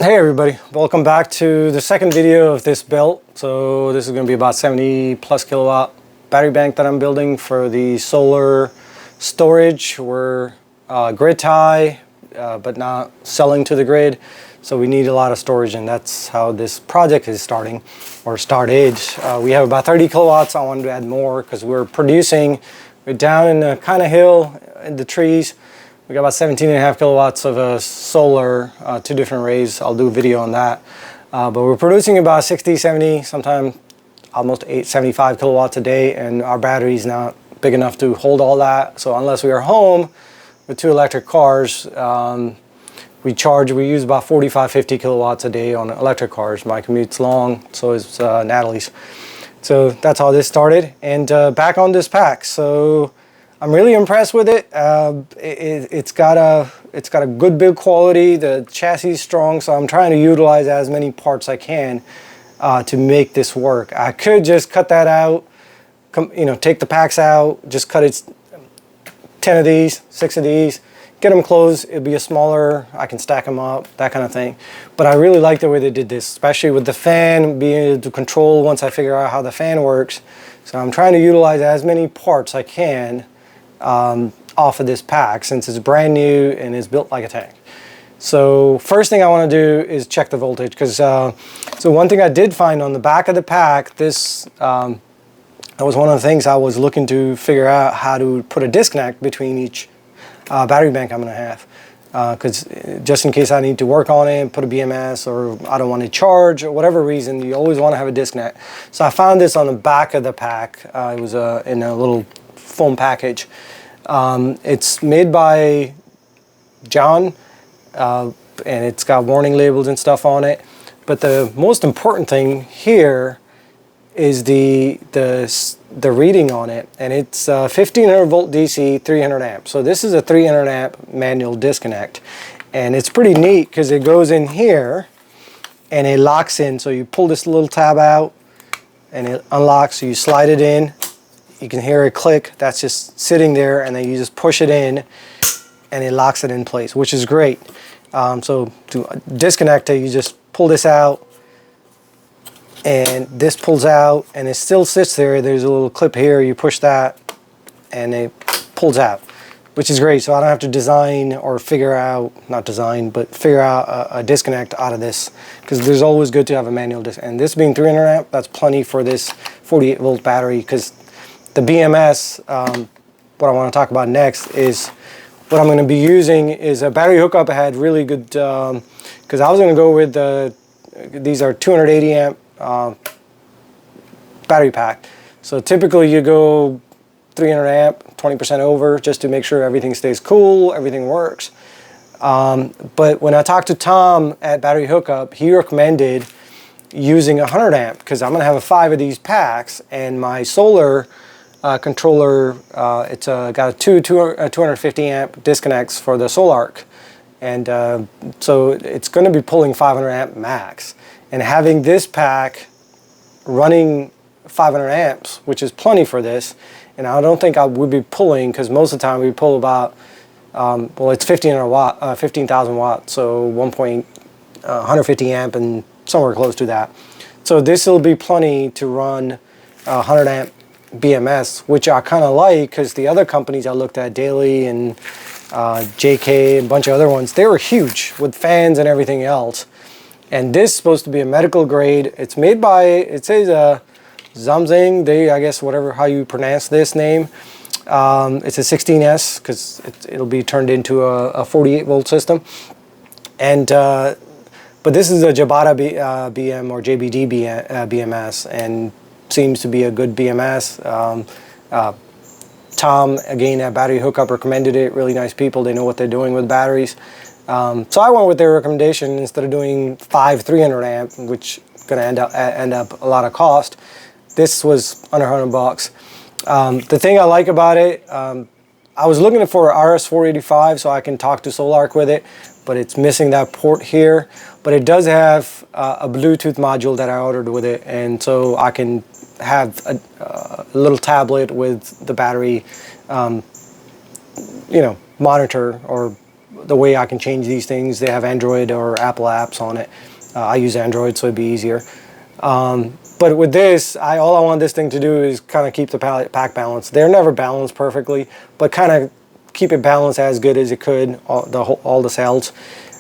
Hey everybody, welcome back to the second video of this build. So this is going to be about 70 plus kilowatt battery bank that I'm building for the solar storage. We're grid tie, but not selling to the grid. So we need a lot of storage, and that's how this project is starting, or started. We have about 30 kilowatts. I wanted to add more because we're producing. We're down in a kind of hill in the trees. We got about 17.5 kilowatts of solar, two different arrays. I'll do a video on that. But we're producing about 60, 70, sometimes almost 75 kilowatts a day, and our battery's not big enough to hold all that. So unless we are home with two electric cars, we use about 45, 50 kilowatts a day on electric cars. My commute's long, so is Natalie's. So that's how this started. And back on this pack. So I'm really impressed with it. It's got a good build quality. The chassis is strong, so I'm trying to utilize as many parts I can to make this work. I could just cut that out, take the packs out, just cut it 10 of these, 6 of these, get them closed. It'd be a smaller, I can stack them up, that kind of thing. But I really like the way they did this, especially with the fan, being able to control once I figure out how the fan works. So I'm trying to utilize as many parts I can off of this pack, since it's brand new and is built like a tank. So first thing I want to do is check the voltage, because so one thing I did find on the back of the pack, that was one of the things I was looking to figure out, how to put a disconnect between each battery bank I'm going to have, because just in case I need to work on it, put a BMS, or I don't want to charge, or whatever reason, you always want to have a disconnect. So I found this on the back of the pack. It was in a little foam package. It's made by John, and it's got warning labels and stuff on it. But the most important thing here is the reading on it, and it's 1500 volt DC, 300 amps. So this is a 300 amp manual disconnect, and it's pretty neat because it goes in here and it locks in. So you pull this little tab out and it unlocks. So you slide it in. You can hear it click. That's just sitting there, and then you just push it in and it locks it in place, which is great. So to disconnect it, you just pull this out, and this pulls out, and it still sits there. There's a little clip here. You push that and it pulls out, which is great. So I don't have to design or figure out, not design, but figure out a disconnect out of this, because there's always good to have a manual disc. And this being 300 amp, that's plenty for this 48 volt battery, because the BMS, what I want to talk about next is what I'm going to be using is a battery hookup. I had really good, because I was going to go with these are 280 amp battery pack. So typically you go 300 amp, 20% over, just to make sure everything stays cool, everything works. But when I talked to Tom at Battery Hookup, he recommended using 100 amp, because I'm going to have 5 of these packs, and my solar controller, it's got 250 amp disconnects for the Solarc, and so it's going to be pulling 500 amp max, and having this pack running 500 amps, which is plenty for this. And I don't think I would be pulling, because most of the time we pull about well, it's 15,000 watts, so 150 amp and somewhere close to that. So this will be plenty to run 100 amp BMS, which I kind of like, because the other companies I looked at, Daily and JK and a bunch of other ones, they were huge with fans and everything else. And this is supposed to be a medical grade. It's made by, it says Zamzing, I guess, whatever, how you pronounce this name. It's a 16S, because it'll be turned into a 48 volt system. And but this is a Jabata BM or JBD BMS, and seems to be a good BMS. Tom, again, at Battery Hookup, recommended it. Really nice people. They know what they're doing with batteries. So I went with their recommendation instead of doing 5 300 amp, which is going to end up a lot of cost. This was under $100. The thing I like about it, I was looking for RS485 so I can talk to Solarc with it, but it's missing that port here. But it does have a Bluetooth module that I ordered with it, and so I can have a little tablet with the battery, monitor or the way I can change these things. They have Android or Apple apps on it. I use Android, so it'd be easier. But with this, all I want this thing to do is kind of keep the pack balanced. They're never balanced perfectly, but kind of keep it balanced as good as it could, all the cells.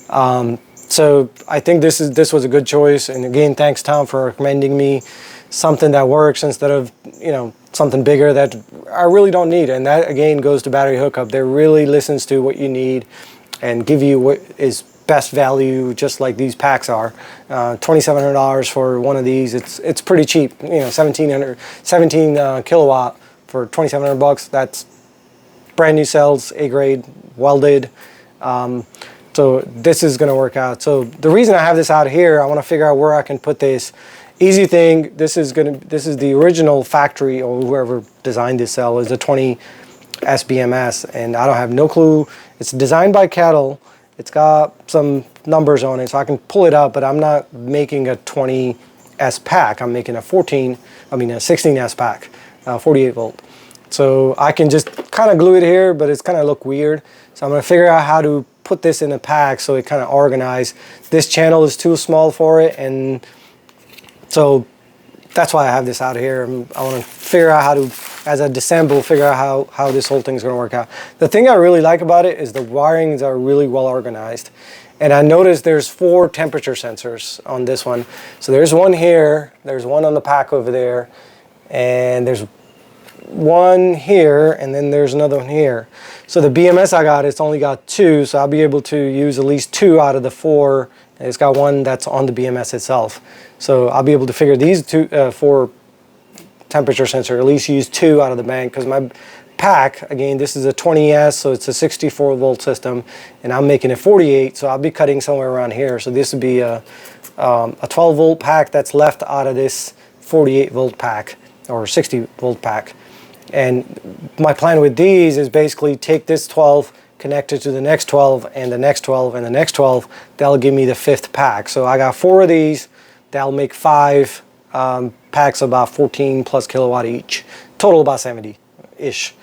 So I think this was a good choice. And again, thanks Tom for recommending me something that works instead of, you know, something bigger that I really don't need. And that again goes to battery hookup. They really listens to what you need and give you what is best value, just like these packs are. $2,700 for one of these. It's pretty cheap. You know, 17 kilowatt for 2,700 bucks. That's brand new cells, A grade, welded. So this is going to work out. So the reason I have this out here, I want to figure out where I can put this. Easy thing. This is the original factory, or whoever designed this cell is a 20 SBMS, and I don't have no clue. It's designed by Kettle. It's got some numbers on it, so I can pull it up, but I'm not making a 20S pack. I'm making a 16S pack, 48 volt. So I can just kind of glue it here, but it's kind of look weird. So I'm going to figure out how to put this in a pack so it kind of organized. This channel is too small for it, and so that's why I have this out here. I want to figure out how to, as I disassemble, figure out how this whole thing's going to work out. The thing I really like about it is the wirings are really well organized. And I noticed there's 4 temperature sensors on this one. So there's one here, there's one on the pack over there, and there's one here, and then there's another one here. So the BMS I got, it's only got 2, so I'll be able to use at least 2 out of the 4. And it's got one that's on the BMS itself. So I'll be able to figure these 4 temperature sensor, at least use 2 out of the bank, because my pack, again, this is a 20S, so it's a 64 volt system, and I'm making it 48, so I'll be cutting somewhere around here. So this would be a 12 volt pack that's left out of this 48 volt pack or 60 volt pack. And my plan with these is basically take this 12, connect it to the next 12 and the next 12 and the next 12. That'll give me the 5th pack. So I got 4 of these. That'll make 5 packs, about 14 plus kilowatt each. Total about 70-ish.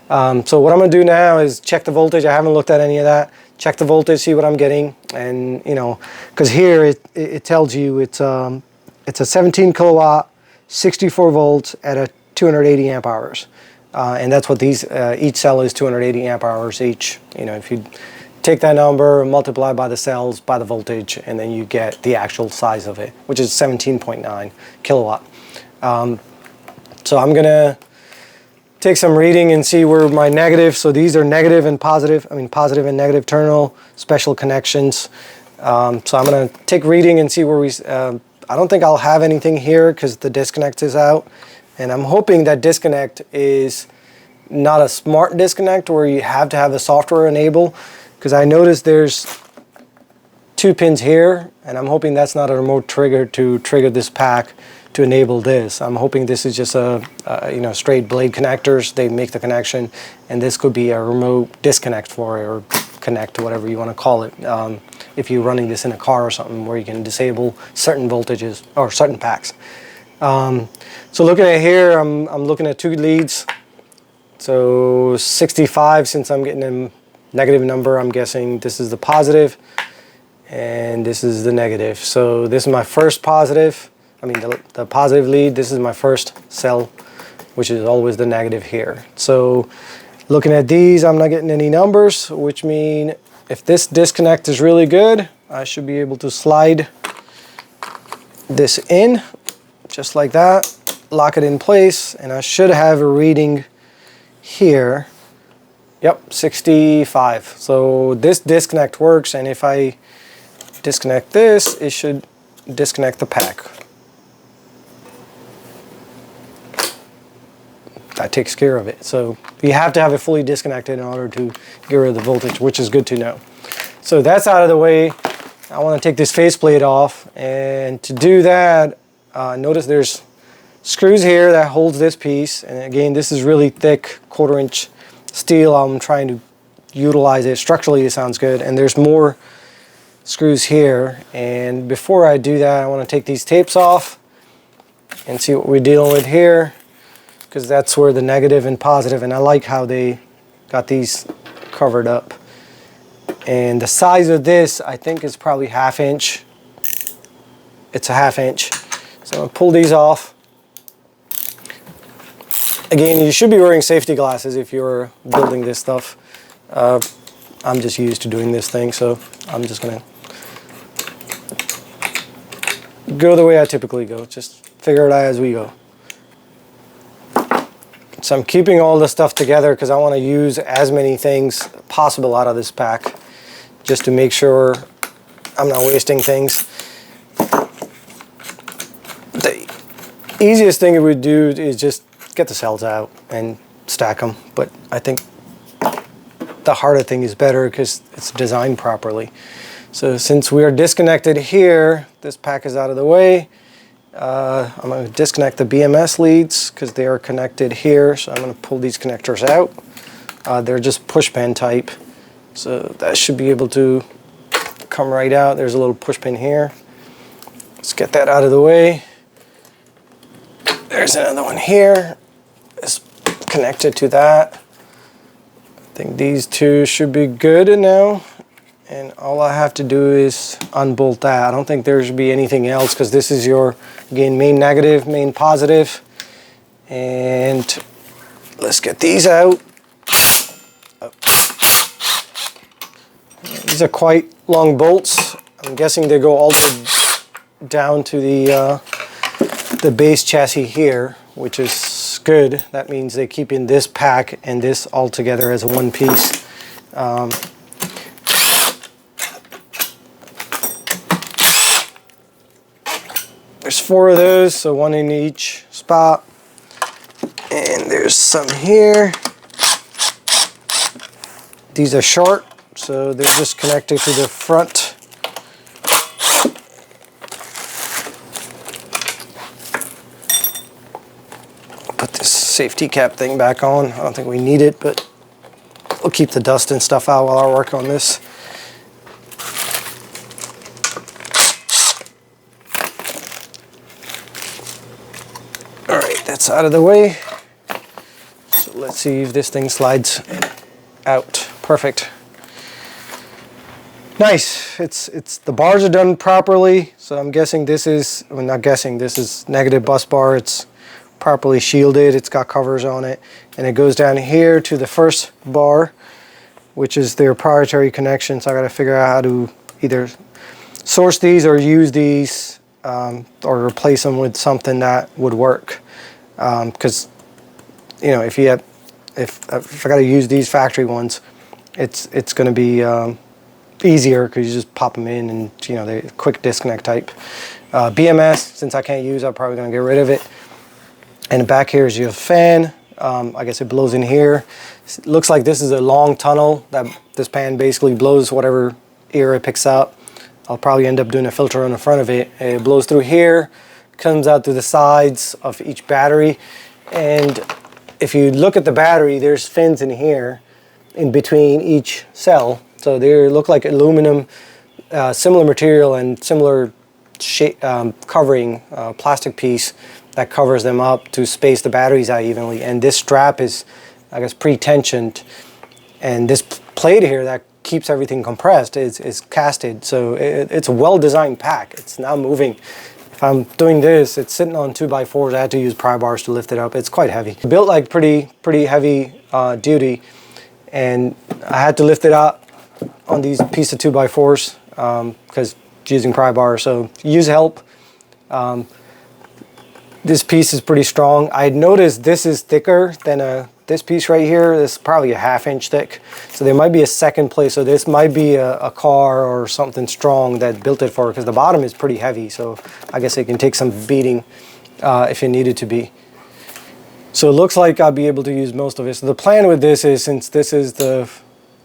So what I'm going to do now is check the voltage. I haven't looked at any of that. Check the voltage, see what I'm getting. And, you know, because here it tells you it's a 17 kilowatt, 64 volts at a 280 amp hours. And that's what these, each cell is 280 amp hours each. You know, if you take that number, multiply by the cells, by the voltage, and then you get the actual size of it, which is 17.9 kilowatt. So I'm gonna take some reading and see where my negative, so these are negative and positive, positive and negative terminal, special connections. So I'm gonna take reading and see where we, I don't think I'll have anything here because the disconnect is out. And I'm hoping that disconnect is not a smart disconnect where you have to have the software enable, because I noticed there's 2 pins here, and I'm hoping that's not a remote trigger to trigger this pack to enable this. I'm hoping this is just a straight blade connectors. They make the connection, and this could be a remote disconnect for it, or connect, whatever you want to call it. If you're running this in a car or something where you can disable certain voltages or certain packs. So looking at here, I'm looking at 2 leads. So 65, since I'm getting a negative number, I'm guessing this is the positive and this is the negative. So this is my first positive, the positive lead. This is my first cell, which is always the negative here. So looking at these, I'm not getting any numbers, which mean if this disconnect is really good, I should be able to slide this in just like that, lock it in place, and I should have a reading here. Yep, 65. So this disconnect works, and if I disconnect this, it should disconnect the pack. That takes care of it. So you have to have it fully disconnected in order to get rid of the voltage, which is good to know. So that's out of the way. I want to take this faceplate off, and to do that, notice there's screws here that holds this piece, and again, this is really thick 1/4 inch steel. I'm trying to utilize it. Structurally, it sounds good, and there's more screws here. And before I do that, I want to take these tapes off and see what we're dealing with here, because that's where the negative and positive, and I like how they got these covered up. And the size of this, I think, is probably 1/2 inch. It's a 1/2 inch. So I'm gonna pull these off. Again, you should be wearing safety glasses if you're building this stuff. I'm just used to doing this thing, so I'm just gonna go the way I typically go. Just figure it out as we go. So I'm keeping all the stuff together because I want to use as many things possible out of this pack, just to make sure I'm not wasting things. The easiest thing it would do is just get the cells out and stack them, but I think the harder thing is better because it's designed properly. So since we are disconnected here, this pack is out of the way. I'm going to disconnect the BMS leads because they are connected here. So I'm going to pull these connectors out. They're just push pin type. So that should be able to come right out. There's a little push pin here. Let's get that out of the way. There's another one here. It's connected to that. I think these two should be good now. And all I have to do is unbolt that. I don't think there should be anything else because this is your, again, main negative, main positive. And let's get these out. These are quite long bolts. I'm guessing they go all the way down to the base chassis here, which is good. That means they keep in this pack and this all together as a one piece. There's 4 of those, so 1 in each spot. And there's some here. These are short, so they're just connected to the front. Put this safety cap thing back on. I don't think we need it, but we'll keep the dust and stuff out while I work on this. That's out of the way. So let's see if this thing slides out. Perfect. Nice. It's the bars are done properly. So I'm guessing this is, well, not guessing, this is negative bus bar. It's properly shielded. It's got covers on it. And it goes down here to the first bar, which is their proprietary connection. So I got to figure out how to either source these or use these or replace them with something that would work. Because you know, if I got to use these factory ones, it's going to be easier because you just pop them in and, you know, they're quick disconnect type. BMS, since I can't use, I'm probably going to get rid of it. And back here is your fan. I guess it blows in here. It looks like this is a long tunnel that this pan basically blows whatever air it picks up. I'll probably end up doing a filter on the front of it. It blows through here, comes out to the sides of each battery, and if you look at the battery, there's fins in here in between each cell. So they look like aluminum, similar material and similar shape, covering, plastic piece that covers them up to space the batteries out evenly. And this strap is, I guess, pre-tensioned, and this plate here that keeps everything compressed is casted. So it's a well-designed pack. It's not moving. If I'm doing this, it's sitting on 2x4s. I had to use pry bars to lift it up. It's quite heavy. Built like pretty heavy duty, and I had to lift it up on these piece of 2x4s because using pry bars. So use help. This piece is pretty strong. I noticed this is thicker than this piece right here. This is probably a 1/2 inch thick. So there might be a second place. So this might be a car or something strong that built it for, because the bottom is pretty heavy. So I guess it can take some beating if it needed to be. So it looks like I'll be able to use most of it. So the plan with this is, since this is the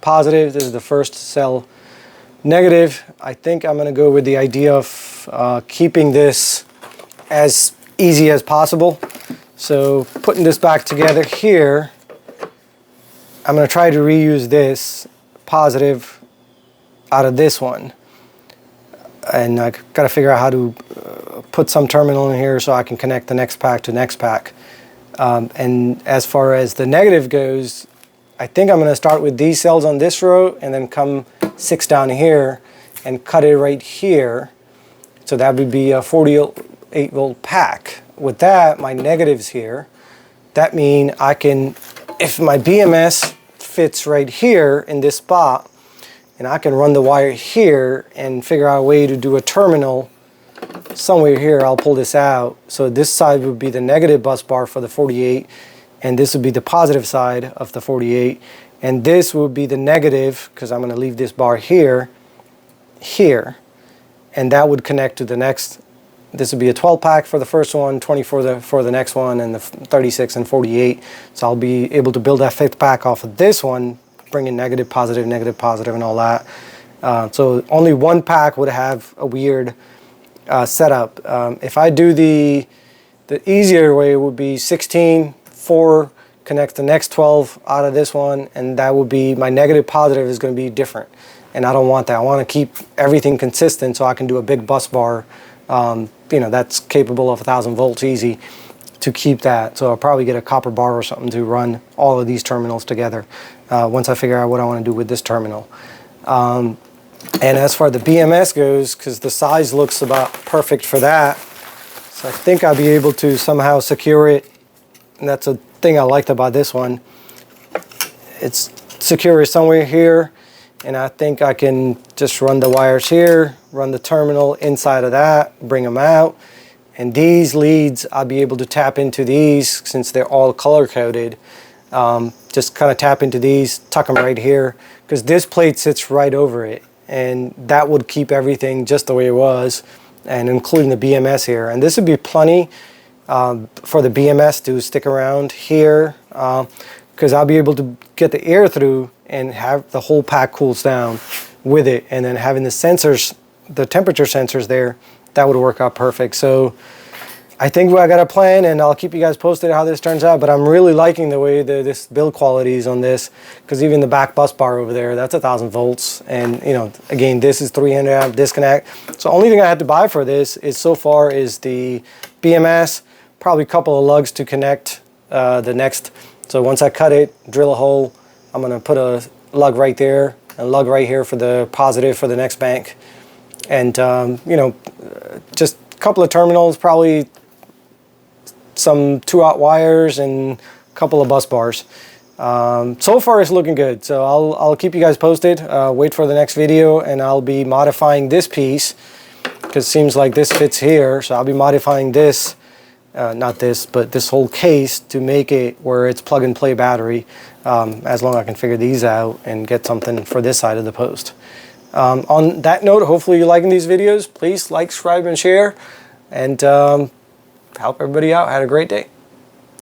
positive, this is the first cell negative, I think I'm going to go with the idea of keeping this as easy as possible. So putting this back together here, I'm going to try to reuse this positive out of this one. And I got to figure out how to put some terminal in here so I can connect the next pack to next pack. And as far as the negative goes, I think I'm going to start with these cells on this row and then come 6 down here and cut it right here. So that would be a 48 volt pack. With that, my negatives here, that means I can, if my BMS fits right here in this spot, and I can run the wire here and figure out a way to do a terminal somewhere here. I'll pull this out. So this side would be the negative bus bar for the 48, and this would be the positive side of the 48, and this would be the negative, because I'm going to leave this bar here, and that would connect to the next. This would be a 12 pack for the first one, 20 for the next one, and the 36 and 48. So I'll be able to build that 5th pack off of this one, bringing negative, positive, and all that. So only one pack would have a weird setup. If I do the easier way, would be 16, 4 connects the next 12 out of this one, and that would be my negative positive is going to be different, and I don't want that. I want to keep everything consistent so I can do a big bus bar, you know, that's capable of 1,000 volts easy to keep that. So I'll probably get a copper bar or something to run all of these terminals together once I figure out what I want to do with this terminal. And as far the BMS goes, because the size looks about perfect for that, so I think I'll be able to somehow secure it. And that's a thing I liked about this one. It's secure somewhere here, and I think I can just run the wires here, run the terminal inside of that, bring them out, and these leads I'll be able to tap into these since they're all color coded. Just kind of tap into these, tuck them right here, because this plate sits right over it, and that would keep everything just the way it was, and including the BMS here. And this would be plenty for the BMS to stick around here, because I'll be able to get the air through and have the whole pack cools down with it, and then having the sensors, the temperature sensors there, that would work out perfect. So I think I got a plan, and I'll keep you guys posted how this turns out, but I'm really liking the way this build quality is on this, because even the back bus bar over there, that's 1,000 volts, and you know, again, this is 300 amp disconnect. So only thing I had to buy for this is so far is the BMS, probably a couple of lugs to connect the next. So once I cut it, drill a hole, I'm going to put a lug right there and lug right here for the positive for the next bank. And, you know, just a couple of terminals, probably some 2-aught wires and a couple of bus bars. So far it's looking good. So I'll keep you guys posted. Wait for the next video, and I'll be modifying this piece because it seems like this fits here. So I'll be modifying this. Not this, but this whole case to make it where it's plug and play battery, as long as I can figure these out and get something for this side of the post. On that note, hopefully you're liking these videos. Please like, subscribe, and share, and help everybody out. Had a great day.